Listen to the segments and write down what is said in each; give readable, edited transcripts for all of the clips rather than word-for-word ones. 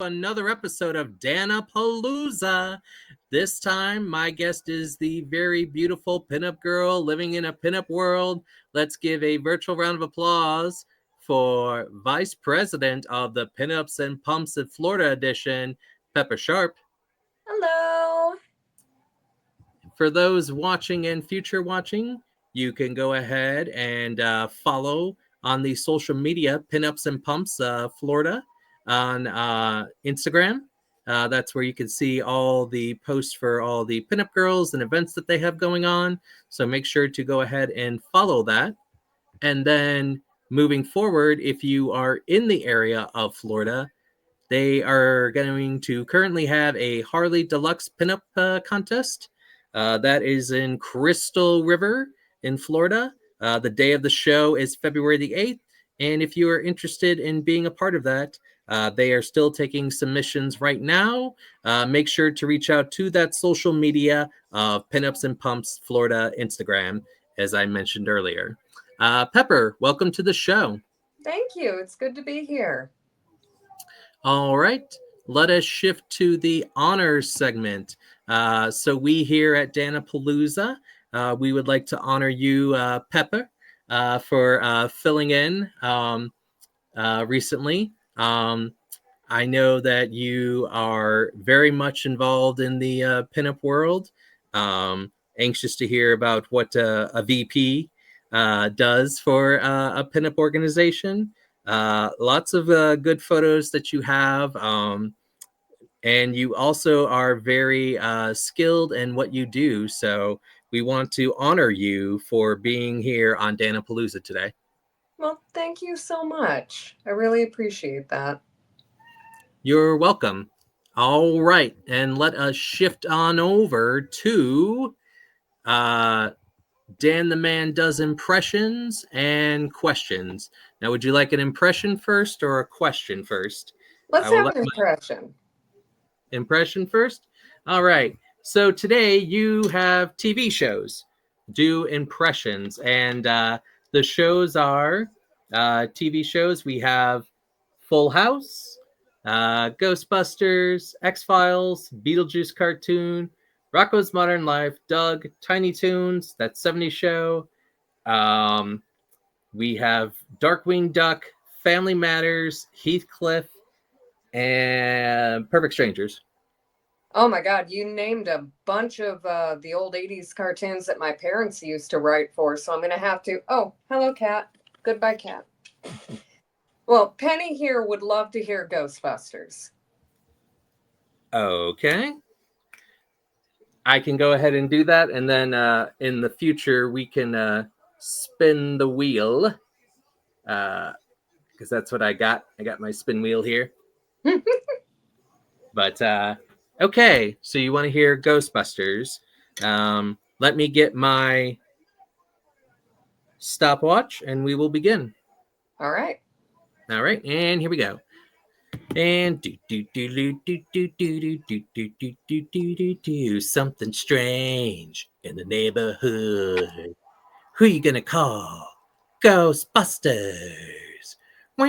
another episode of Dan-A-Plooza. This time, my guest is the very beautiful pinup girl living in a pinup world. Let's give a virtual round of applause for Vice President of the Pinups and Pumps in Florida edition, Pepper Sharpe. Hello. For those watching and future watching, you can go ahead and follow on the social media Pinups and Pumps Florida on Instagram. That's where you can see all the posts for all the pinup girls and events that they have going on. So make sure to go ahead and follow that. And then moving forward, if you are in the area of Florida, they are going to currently have a Harley Deluxe Pinup contest. That is in Crystal River in Florida. The day of the show is February the 8th. And if you are interested in being a part of that, they are still taking submissions right now. Make sure to reach out to that social media of Pinups and Pumps Florida Instagram, as I mentioned earlier. Pepper, welcome to the show. Thank you. It's good to be here. All right, let us shift to the honors segment. So we here at Dan-A-Plooza, we would like to honor you, Pepper, for filling in recently. I know that you are very much involved in the pinup world. Anxious to hear about what a VP does for a pinup organization. Lots of good photos that you have. And you also are very skilled in what you do. So we want to honor you for being here on Dan-A-Plooza today. Well, thank you so much. I really appreciate that. You're welcome. All right. And let us shift on over to Dan the Man Does Impressions and Questions. Now, would you like an impression first or a question first? Let's have an impression. Impression first? All right. So today you have TV shows. Do impressions. And the shows are TV shows. We have Full House, Ghostbusters, X-Files, Beetlejuice cartoon, Rocko's Modern Life, Doug, Tiny Toons, That 70s Show. We have Darkwing Duck, Family Matters, Heathcliff, and Perfect Strangers. Oh my God, you named a bunch of the old 80s cartoons that my parents used to write for, so I'm going to have to... Oh, hello, Cat. Goodbye, Cat. Well, Penny here would love to hear Ghostbusters. Okay. I can go ahead and do that, and then in the future we can spin the wheel, because that's what I got. I got my spin wheel here. But okay, so you want to hear Ghostbusters. Let me get my stopwatch, and we will begin. All right. All right, and here we go. And do something strange in the neighborhood. Who you gonna call? Ghostbusters. I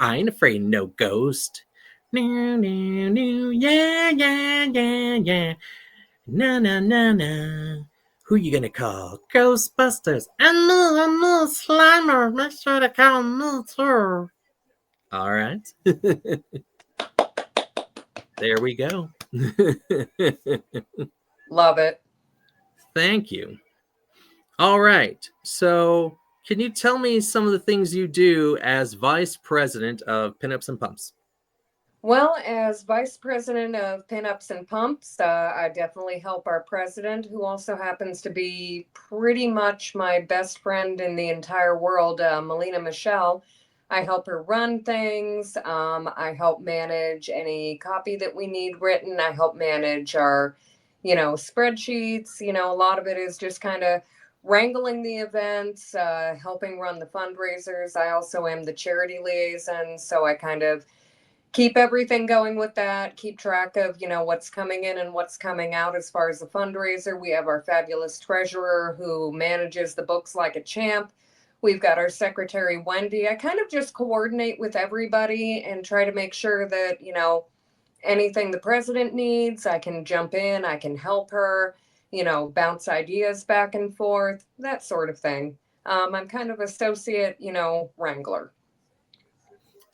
ain't afraid of no ghost. Yeah, yeah, yeah, yeah. No. Who you gonna call? Ghostbusters. And me, Slimer. Make sure to call me too. All right. There we go. Love it. Thank you. All right. So, can you tell me some of the things you do as Vice President of Pinups and Pumps? Well, as Vice President of Pinups and Pumps, I definitely help our president, who also happens to be pretty much my best friend in the entire world, Melina Michelle. I help her run things. I help manage any copy that we need written. I help manage our, spreadsheets. A lot of it is just kind of wrangling the events, helping run the fundraisers. I also am the charity liaison, so I kind of keep everything going with that, keep track of, what's coming in and what's coming out as far as the fundraiser. We have our fabulous treasurer who manages the books like a champ. We've got our secretary, Wendy. I kind of just coordinate with everybody and try to make sure that, anything the president needs, I can jump in, I can help her, bounce ideas back and forth, that sort of thing. I'm kind of associate, wrangler.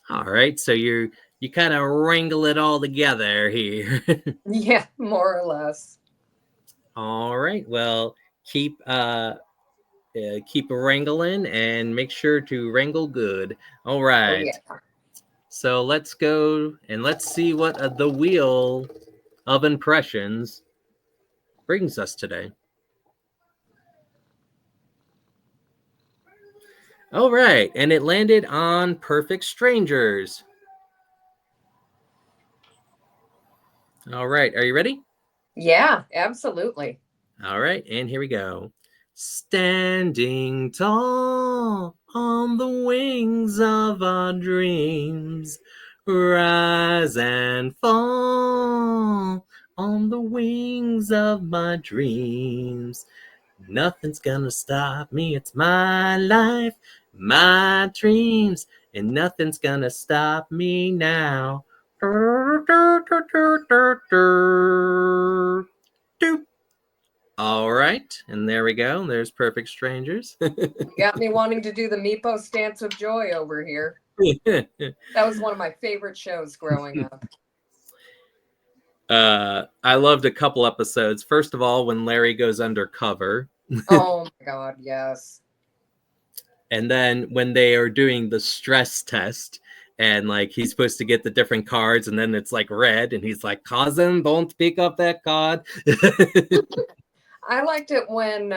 All right, so you kind of wrangle it all together here. Yeah, more or less. All right, well, keep wrangling and make sure to wrangle good. All Oh, right, yeah. so let's go and let's see what the wheel of impressions brings us today. All right, and it landed on Perfect Strangers. All right, are you ready? Yeah, absolutely. All right, and here we go. Standing tall on the wings of our dreams, rise and fall on the wings of my dreams. Nothing's gonna stop me, it's my life, my dreams, and nothing's gonna stop me now. All right, and there we go. There's Perfect Strangers. You got me wanting to do the Meepo Dance of Joy over here. That was one of my favorite shows growing up. I loved a couple episodes. First of all, when Larry goes undercover. Oh my God, yes. And then when they are doing the stress test and like he's supposed to get the different cards and then it's like red and he's like, cousin, don't pick up that card. I liked it when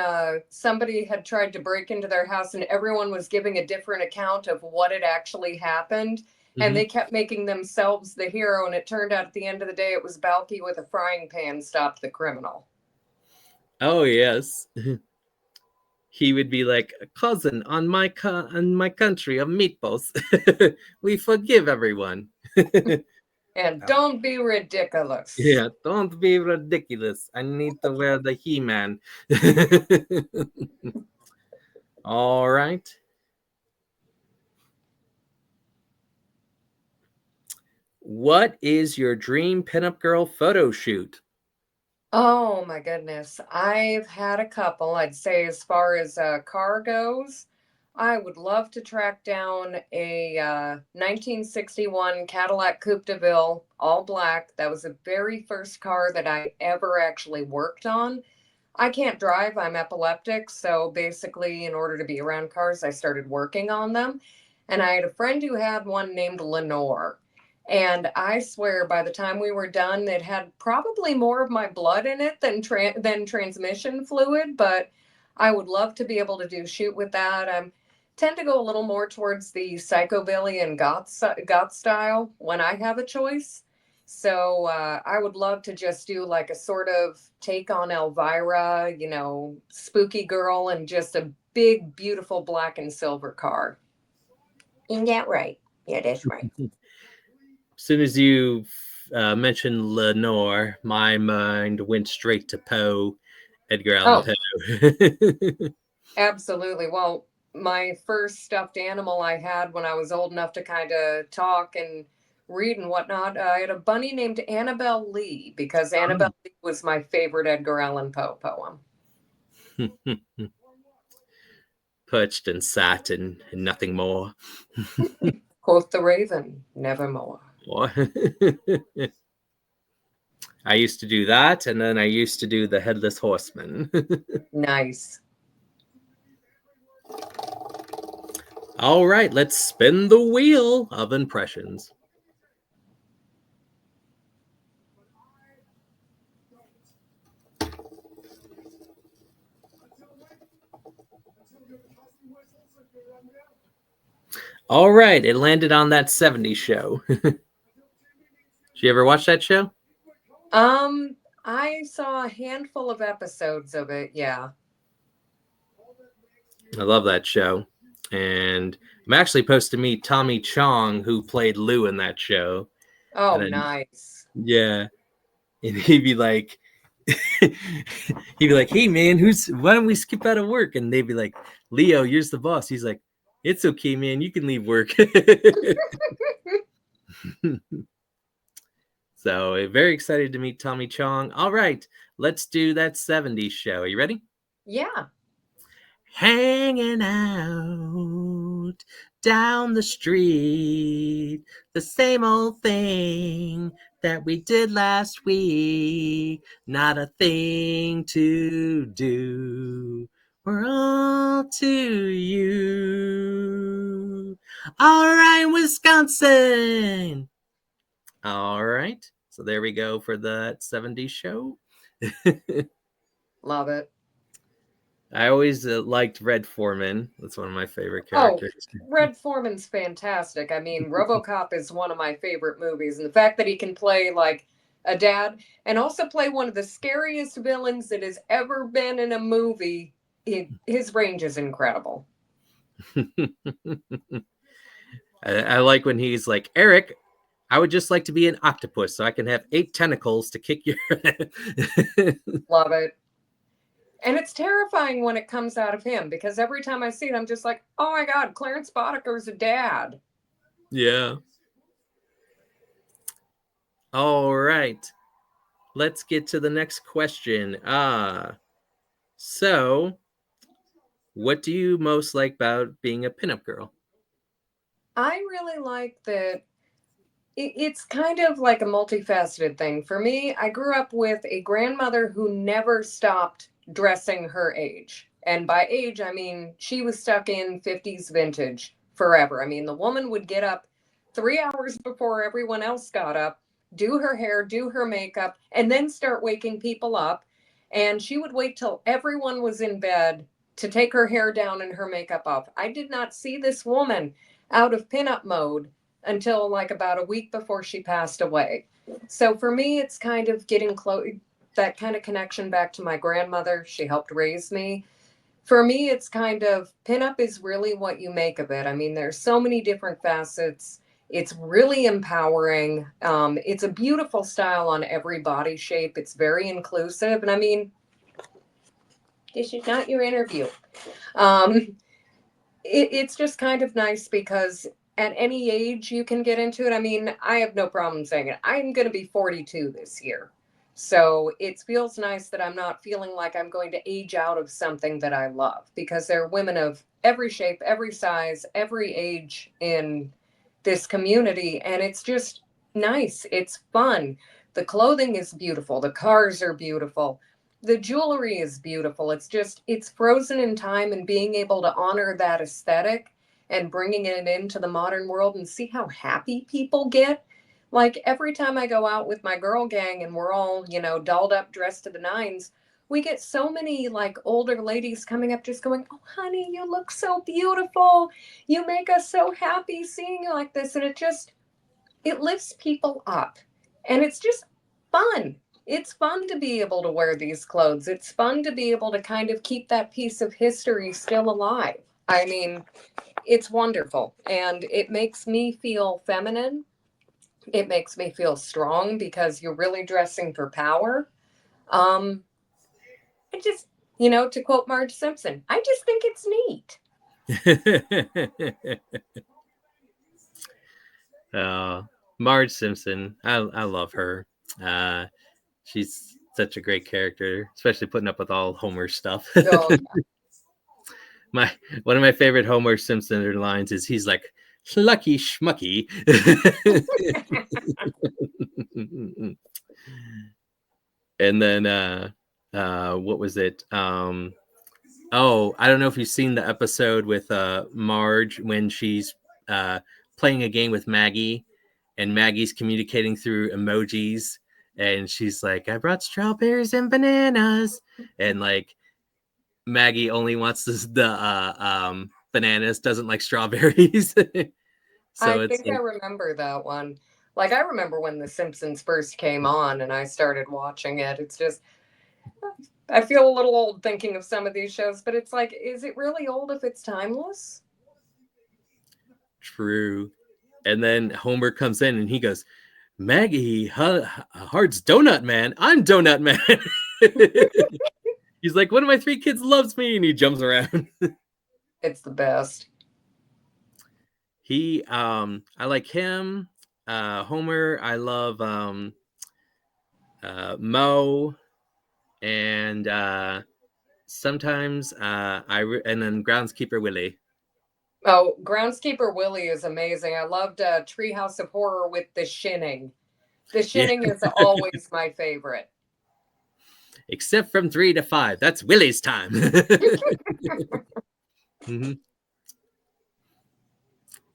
somebody had tried to break into their house and everyone was giving a different account of what had actually happened. And they kept making themselves the hero. And it turned out at the end of the day, it was Balky with a frying pan stopped the criminal. Oh, yes. He would be like, cousin, on my country of meatballs, we forgive everyone. And don't be ridiculous. Yeah, don't be ridiculous. I need to wear the He-Man. All right. What is your dream pinup girl photo shoot? Oh my goodness. I've had a couple. I'd say as far as car goes, I would love to track down a 1961 Cadillac Coupe de Ville, all black. That was the very first car that I ever actually worked on. I can't drive, I'm epileptic. So basically, in order to be around cars, I started working on them. And I had a friend who had one named Lenore. And I swear, by the time we were done, it had probably more of my blood in it than transmission fluid. But I would love to be able to shoot with that. I tend to go a little more towards the psychobilly and goth style when I have a choice. So I would love to just do like a sort of take on Elvira, spooky girl, and just a big, beautiful black and silver car. Isn't that right? Yeah, that's right. As soon as you mentioned Lenore, my mind went straight to Poe, Edgar Allan Poe. Absolutely. Well, my first stuffed animal I had when I was old enough to kind of talk and read and whatnot, I had a bunny named Annabelle Lee because Annabelle Lee was my favorite Edgar Allan Poe poem. Perched and sat and nothing more. Quoth the raven, nevermore. I used to do that, and then I used to do the Headless Horseman. Nice. All right, let's spin the wheel of impressions. All right, it landed on that 70s show. Did you ever watch that show? I saw a handful of episodes of it, yeah. I love that show. And I'm actually supposed to meet Tommy Chong, who played Lou in that show. Oh, then, nice. Yeah. And he'd be like, He'd be like, "Hey man, why don't we skip out of work?" And they'd be like, "Leo, you're the boss." He's like, "It's okay, man. You can leave work." So very excited to meet Tommy Chong. All right, let's do that 70s show. Are you ready? Yeah. Hanging out down the street, the same old thing that we did last week. Not a thing to do. We're all to you. All right, Wisconsin. All right. So there we go for the 70s show. Love it. I always liked Red Foreman. That's one of my favorite Oh, characters. Red Foreman's fantastic. I mean, RoboCop is one of my favorite movies, and the fact that he can play like a dad and also play one of the scariest villains that has ever been in a movie, his range is incredible. I like when he's like, Eric, I would just like to be an octopus so I can have 8 tentacles to kick your Love it. And it's terrifying when it comes out of him because every time I see it, I'm just like, oh my God, Clarence Boddicker's a dad. Yeah. All right. Let's get to the next question. So what do you most like about being a pinup girl? I really like that it's kind of like a multifaceted thing. For me, I grew up with a grandmother who never stopped dressing her age. And by age, I mean she was stuck in 50s vintage forever. I mean, the woman would get up 3 hours before everyone else got up, do her hair, do her makeup, and then start waking people up. And she would wait till everyone was in bed to take her hair down and her makeup off. I did not see this woman out of pinup mode until like about a week before she passed away. So for me, it's kind of getting close, that kind of connection back to my grandmother. She helped raise me. For me, it's kind of pinup is really what you make of it. I mean, there's so many different facets. It's really empowering. It's a beautiful style on every body shape. It's very inclusive. And I mean, this is not your interview. Um, it's just kind of nice because at any age you can get into it. I mean, I have no problem saying it. I'm going to be 42 this year. So it feels nice that I'm not feeling like I'm going to age out of something that I love because there are women of every shape, every size, every age in this community. And it's just nice. It's fun. The clothing is beautiful. The cars are beautiful. The jewelry is beautiful. It's just, it's frozen in time and being able to honor that aesthetic and bringing it into the modern world and see how happy people get. Like every time I go out with my girl gang and we're all, dolled up, dressed to the nines, we get so many like older ladies coming up just going, "Oh, honey, you look so beautiful. You make us so happy seeing you like this." And it lifts people up. And it's just fun. It's fun to be able to wear these clothes. It's fun to be able to kind of keep that piece of history still alive. I mean, it's wonderful. And it makes me feel feminine. It makes me feel strong because you're really dressing for power. Um, I just, to quote Marge Simpson, I just think it's neat. Marge Simpson, I love her. She's such a great character, especially putting up with all Homer's stuff. Oh, my One of my favorite Homer Simpson lines is he's like, "Schlucky schmucky." And then what was it? Oh, I don't know if you've seen the episode with Marge when she's playing a game with Maggie, and Maggie's communicating through emojis, and she's like, "I brought strawberries and bananas," and like Maggie only wants the bananas, doesn't like strawberries. I So it's think I like, remember that one. Like, I remember when The Simpsons first came on and I started watching it. It's just, I feel a little old thinking of some of these shows, but it's like, is it really old if it's timeless? true. And then Homer comes in and he goes, "Maggie, Hart's Donut Man. I'm Donut Man." He's like, one of my 3 kids loves me, and he jumps around. It's the best. I like him. Homer, I love Mo, and sometimes and then Groundskeeper Willie. Oh, Groundskeeper Willie is amazing. I loved Treehouse of Horror with the shinning. The Yeah. shinning is always my favorite. Except from 3 to 5. That's Willie's time. Mm-hmm.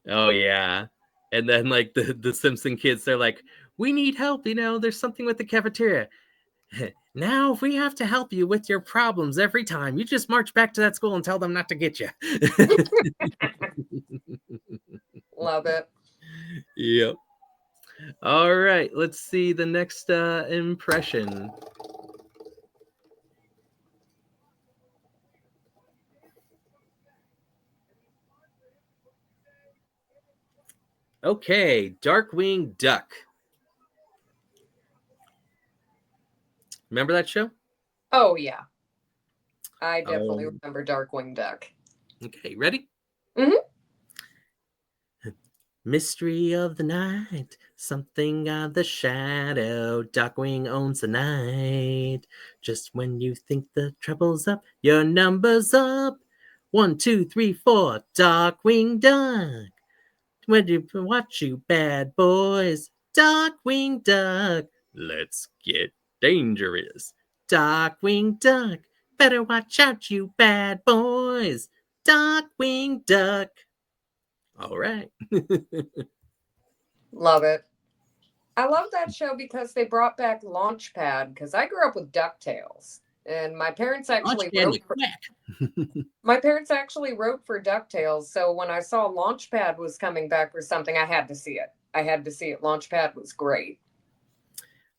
Oh yeah. And then like the Simpson kids, they're like, we need help, there's something with the cafeteria. Now, if we have to help you with your problems every time, you just march back to that school and tell them not to get you. Love it. Yep. All right, let's see the next impression. Okay, Darkwing Duck. Remember that show? Oh, yeah. I definitely Oh. remember Darkwing Duck. Okay, ready? Mm-hmm. Mystery of the night, something of the shadow, Darkwing owns the night. Just when you think the trouble's up, your number's up. 1, 2, 3, 4, Darkwing Duck. When you watch you bad boys, Darkwing Duck. Let's get dangerous, Darkwing Duck. Better watch out, you bad boys, Darkwing Duck. All right. Love it. I love that show because they brought back Launchpad because I grew up with DuckTales. And my parents actually wrote for DuckTales. So when I saw Launchpad was coming back or something, I had to see it. Launchpad was great.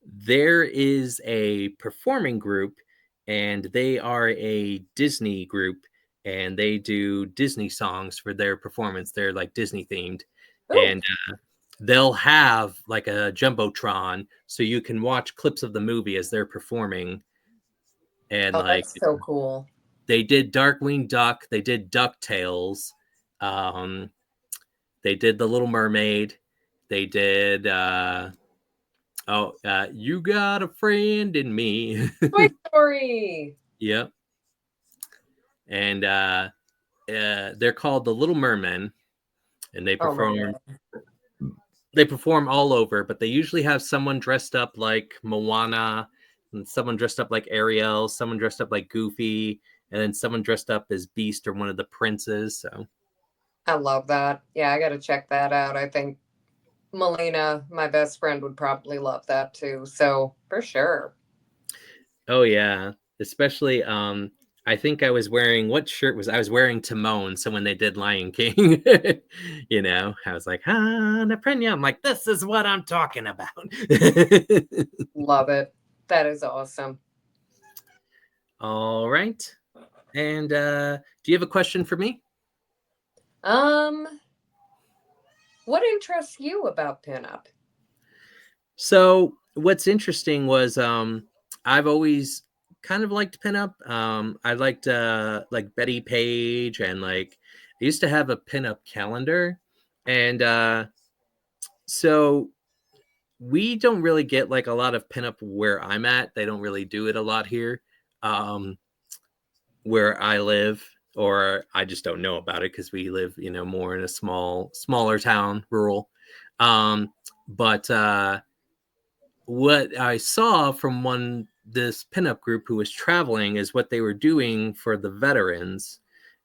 There is a performing group, and they are a Disney group, and they do Disney songs for their performance. They're like Disney themed. Ooh. And they'll have like a jumbotron so you can watch clips of the movie as they're performing. And that's so cool. They did Darkwing Duck, they did DuckTales, they did The Little Mermaid, they did You Got a Friend in Me. Toy Story. Yep. And they're called the Little Mermen, and they perform all over, but they usually have someone dressed up like Moana, and someone dressed up like Ariel, someone dressed up like Goofy, and then someone dressed up as Beast or one of the princes. So I love that. Yeah, I got to check that out. I think Melina, my best friend, would probably love that too. So for sure. Oh yeah, especially I think I was wearing, what shirt was I was wearing? Timon. So when they did Lion King, I was like, Naprenya. I'm like, this is what I'm talking about. Love it. That is awesome. All right. And do you have a question for me? What interests you about pinup? So what's interesting was I've always kind of liked pinup. I liked like Betty Page, and like I used to have a pinup calendar, and so we don't really get like a lot of pinup where I'm at. They don't really do it a lot here, where I live, or I just don't know about it because we live, more in a smaller town, rural. But what I saw from this pinup group who was traveling is what they were doing for the veterans,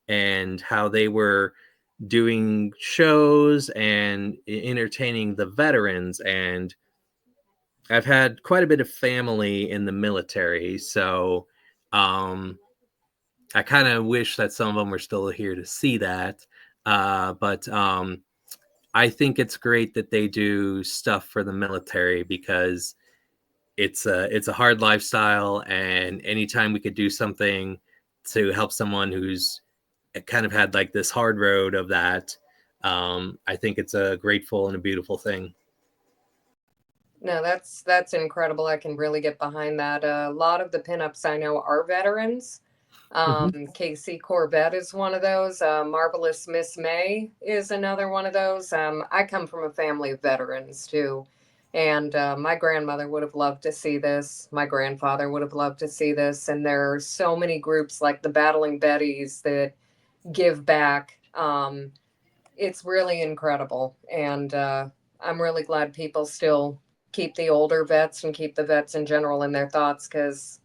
and how they were doing shows and entertaining the veterans. And I've had quite a bit of family in the military, so I kind of wish that some of them were still here to see that. But I think it's great that they do stuff for the military, because it's a hard lifestyle, and anytime we could do something to help someone who's kind of had like this hard road of that, I think it's a grateful and a beautiful thing. No, that's incredible. I can really get behind that. A lot of the pinups I know are veterans. Mhm. Casey Corbett is one of those. Marvelous Miss May is another one of those. I come from a family of veterans too. And my grandmother would have loved to see this. My grandfather would have loved to see this. And there are so many groups like the Battling Betties that give back. It's really incredible. And I'm really glad people still keep the older vets and keep the vets in general in their thoughts because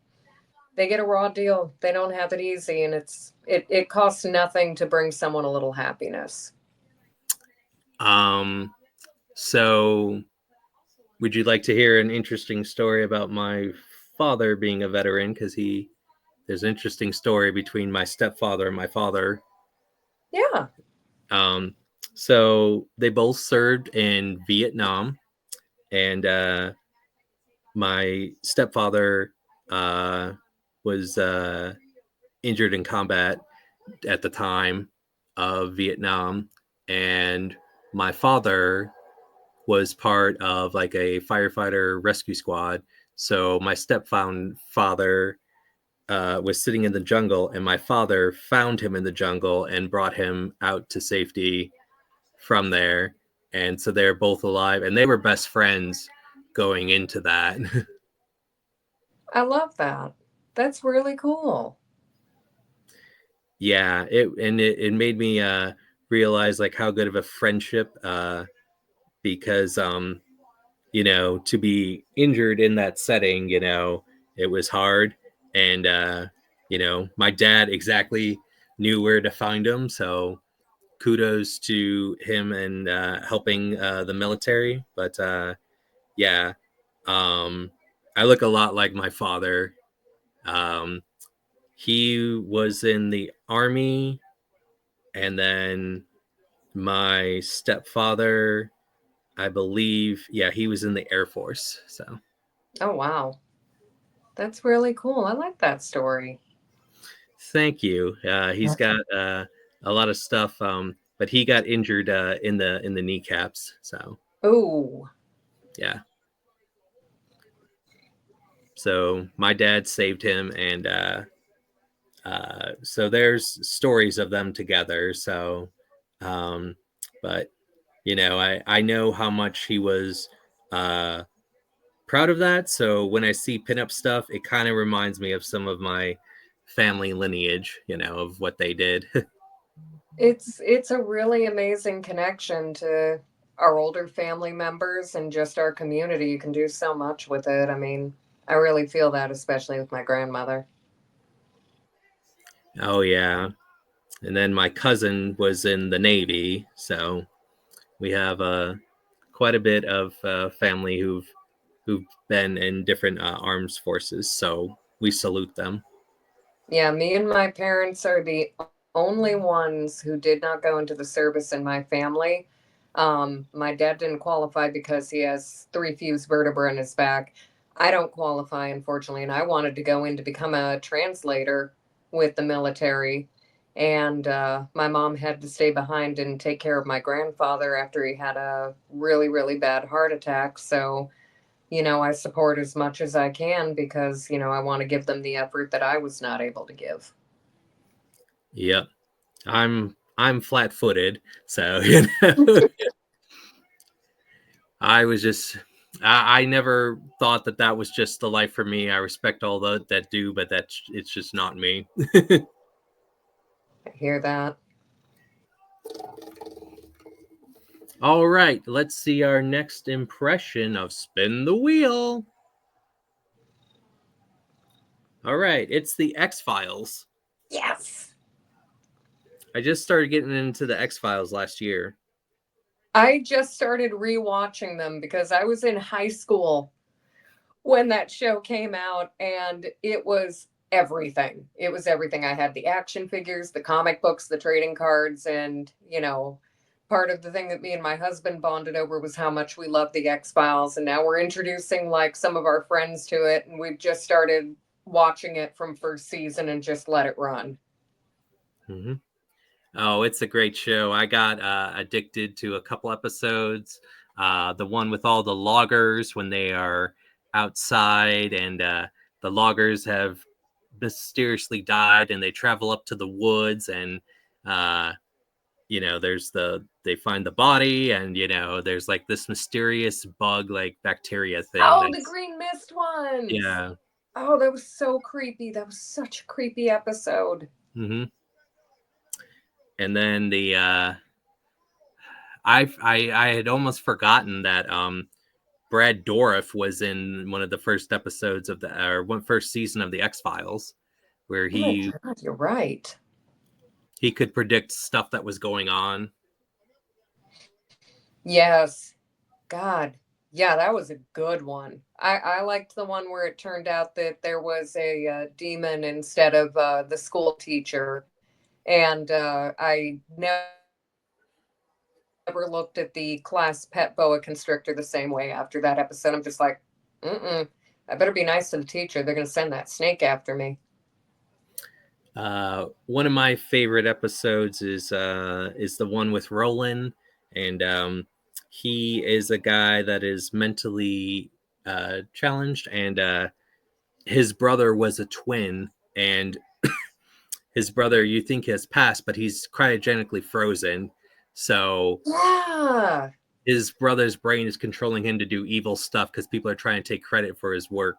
they get a raw deal. They don't have it easy, and it costs nothing to bring someone a little happiness. Um, so would you like to hear an interesting story about my father being a veteran? Because there's an interesting story between my stepfather and my father. Yeah. Um, so they both served in Vietnam, and my stepfather uh, was injured in combat at the time of Vietnam, and my father was part of like a firefighter rescue squad. So my stepfather was sitting in the jungle, and my father found him in the jungle and brought him out to safety from there. And so they're both alive, and they were best friends going into that. I love that. That's really cool. Yeah, it made me realize like how good of a friendship because to be injured in that setting, it was hard. And my dad exactly knew where to find him, so kudos to him and helping the military. But yeah, um I look a lot like my father. um he was in the army, and then my stepfather, I believe, yeah, he was in the Air Force. So Oh wow. That's really cool. I like that story. thank you. He's got a lot of stuff, but he got injured in the kneecaps. So Ooh. yeah, so my dad saved him, and so there's stories of them together. So, um, but I know how much he was uh, proud of that. So when I see pinup stuff, it kind of reminds me of some of my family lineage, of what they did. It's a really amazing connection to our older family members and just our community. You can do so much with it. I mean, I really feel that, especially with my grandmother. Oh yeah. And then my cousin was in the Navy, so we have quite a bit of family who've been in different armed forces. So we salute them. Yeah, me and my parents are the only ones who did not go into the service in my family. My dad didn't qualify because he has three fused vertebrae in his back. I don't qualify, unfortunately, and I wanted to go in to become a translator with the military. And my mom had to stay behind and take care of my grandfather after he had a really, really bad heart attack. So, I support as much as I can because, I want to give them the effort that I was not able to give. Yep. I'm flat-footed, so I was just I never thought that was just the life for me. I respect all that do, but it's just not me. I hear that. All right, let's see our next impression of Spin the Wheel. All right, it's the X-Files. Yes. I just started getting into the X-Files last year. I just started rewatching them because I was in high school when that show came out and it was everything. It was everything. I had the action figures, the comic books, the trading cards, and, part of the thing that me and my husband bonded over was how much we love the X-Files, and now we're introducing like some of our friends to it, and we've just started watching it from first season and just let it run. Mm-hmm. Oh, it's a great show. I got addicted to a couple episodes. The one with all the loggers when they are outside and the loggers have mysteriously died and they travel up to the woods and they find the body and there's like this mysterious bug like bacteria thing. Oh, the green mist ones. Yeah. Oh, that was so creepy. That was such a creepy episode. Mm-hmm. And then the I had almost forgotten that Brad Dourif was in one of the first episodes of first season of the X-Files, where Oh my God, you're right. he could predict stuff that was going on. Yes. God. Yeah, that was a good one. I liked the one where it turned out that there was a demon instead of the school teacher. And I never looked at the class pet boa constrictor the same way after that episode. I'm just like, I better be nice to the teacher. They're going to send that snake after me. One of my favorite episodes is the one with Roland, and he is a guy that is mentally challenged, and his brother was a twin, and his brother you think has passed, but he's cryogenically frozen. So yeah, his brother's brain is controlling him to do evil stuff because people are trying to take credit for his work.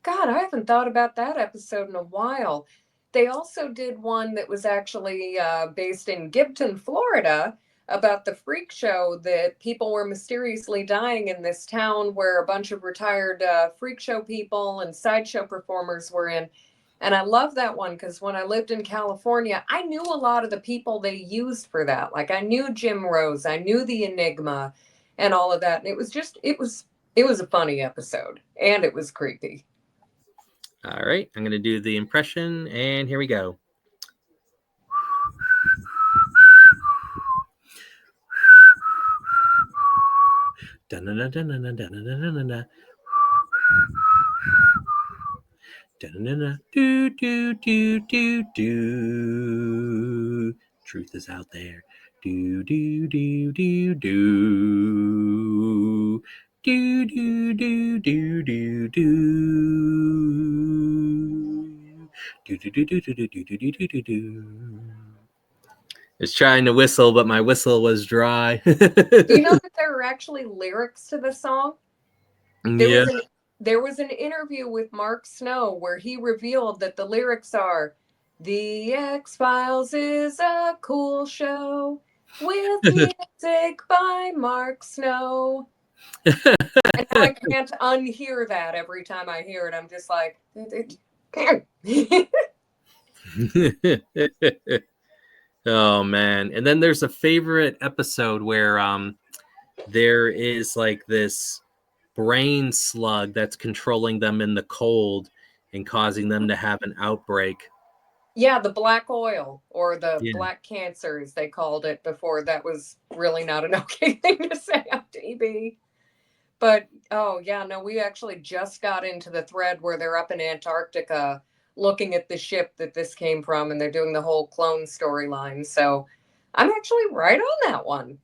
God, I haven't thought about that episode in a while. They also did one that was actually based in Gibson, Florida, about the freak show that people were mysteriously dying in this town where a bunch of retired freak show people and sideshow performers were in. And I love that one because when I lived in California, I knew a lot of the people they used for that. Like I knew Jim Rose, I knew the Enigma and all of that. And it was a funny episode and it was creepy. All right, I'm going to do the impression, and here we go. Do do do do do. Truth is out there. Do do do do do. Do do do do do do. Do do do do do do do do do do do. I was trying to whistle, but my whistle was dry. Do you know that there are actually lyrics to the song? Yeah. There was an interview with Mark Snow where he revealed that the lyrics are, "The X-Files is a cool show with music by Mark Snow." And I can't unhear that every time I hear it. I'm just like, oh man. And then there's a favorite episode where there is like this brain slug that's controlling them in the cold and causing them to have an outbreak. Yeah, the black oil or the black cancer, as they called it before. That was really not an okay thing to say on TV. But, oh, yeah, no, we actually just got into the thread where they're up in Antarctica looking at the ship that this came from, and they're doing the whole clone storyline. So I'm actually right on that one.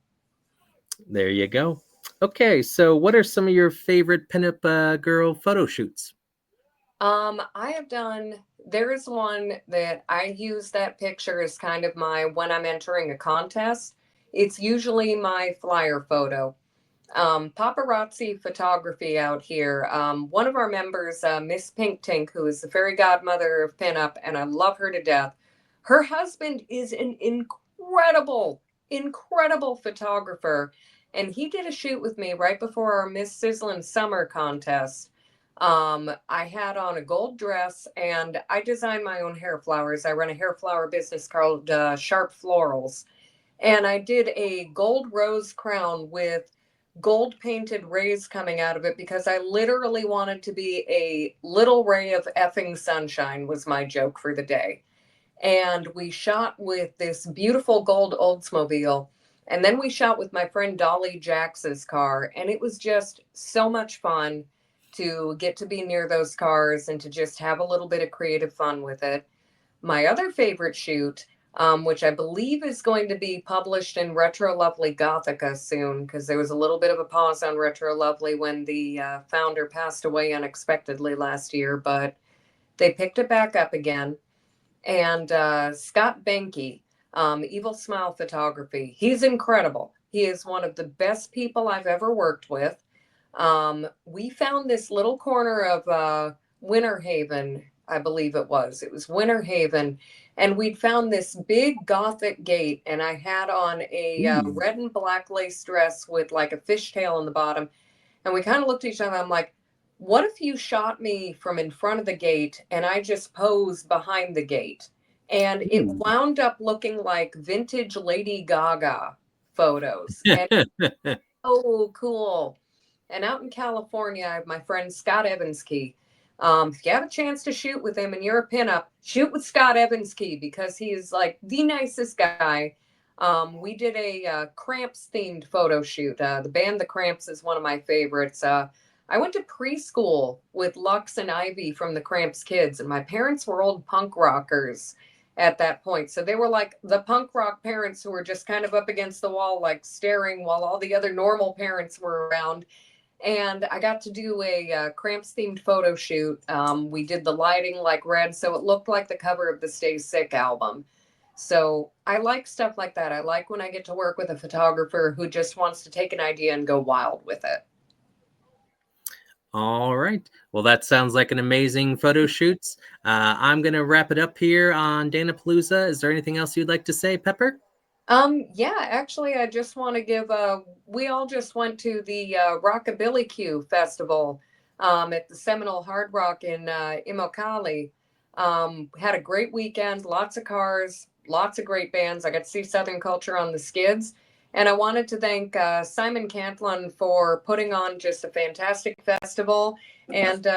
There you go. Okay, so what are some of your favorite pinup girl photo shoots? I have done, there is one that I use that picture as kind of my, when I'm entering a contest, it's usually my flyer photo. Paparazzi photography out here. One of our members, Miss Pink Tink, who is the fairy godmother of Pinup, and I love her to death. Her husband is an incredible, incredible photographer. And he did a shoot with me right before our Miss Sizzlin' Summer contest. I had on a gold dress and I designed my own hair flowers. I run a hair flower business called Sharpe Florals. And I did a gold rose crown with gold painted rays coming out of it because I literally wanted to be a little ray of effing sunshine, was my joke for the day. And we shot with this beautiful gold Oldsmobile. And then we shot with my friend Dolly Jax's car. And it was just so much fun to get to be near those cars and to just have a little bit of creative fun with it. My other favorite shoot, which I believe is going to be published in Retro Lovely Gothica soon, because there was a little bit of a pause on Retro Lovely when the founder passed away unexpectedly last year, but they picked it back up again. And Scott Benke, Evil Smile Photography, he's incredible. He is one of the best people I've ever worked with. We found this little corner of Winter Haven, I believe it was. It was Winter Haven. And we'd found this big Gothic gate, and I had on a red and black lace dress with like a fishtail on the bottom. And we kind of looked at each other. I'm like, what if you shot me from in front of the gate and I just posed behind the gate? And it wound up looking like vintage Lady Gaga photos. And oh, cool. And out in California, I have my friend Scott Evanskey. If you have a chance to shoot with him and you're a pinup, shoot with Scott Evanskey because he is like the nicest guy. We did a Cramps themed photo shoot. The band The Cramps is one of my favorites. I went to preschool with Lux and Ivy from the Cramps Kids, and my parents were old punk rockers at that point. So they were like the punk rock parents who were just kind of up against the wall, like staring while all the other normal parents were around. And I got to do a Cramps themed photo shoot. We did the lighting like red, so it looked like the cover of the Stay Sick album. So I like stuff like that. I like when I get to work with a photographer who just wants to take an idea and go wild with it. All right. Well, that sounds like an amazing photo shoots. I'm going to wrap it up here on Dan-A-Plooza. Is there anything else you'd like to say, Pepper? Yeah, actually, I just want to give we all just went to the Rockabilly Q Festival at the Seminole Hard Rock in Immokalee. Had a great weekend, lots of cars, lots of great bands. I got to see Southern Culture on the skids. And I wanted to thank Simon Cantlon for putting on just a fantastic festival and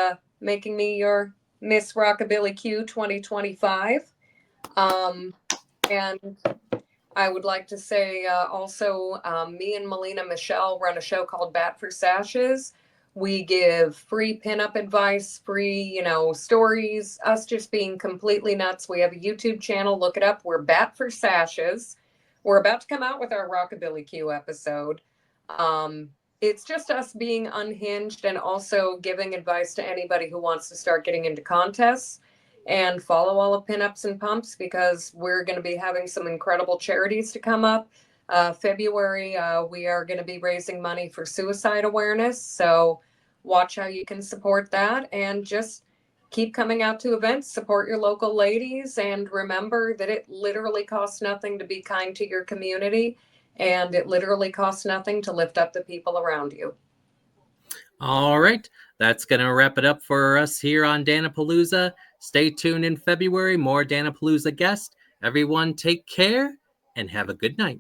making me your Miss Rockabilly Q 2025. And I would like to say also, me and Melina Michelle run a show called Bat for Sashes. We give free pinup advice, free, stories, us just being completely nuts. We have a YouTube channel. Look it up. We're Bat for Sashes. We're about to come out with our Rockabilly Q episode. It's just us being unhinged and also giving advice to anybody who wants to start getting into contests. And follow all of Pinups and Pumps because we're going to be having some incredible charities to come up. February, we are going to be raising money for suicide awareness. So watch how you can support that and just keep coming out to events, support your local ladies, and remember that it literally costs nothing to be kind to your community, and it literally costs nothing to lift up the people around you. All right. That's going to wrap it up for us here on Dan-A-Plooza. Stay tuned in February. More Dan-A-Plooza guests. Everyone take care and have a good night.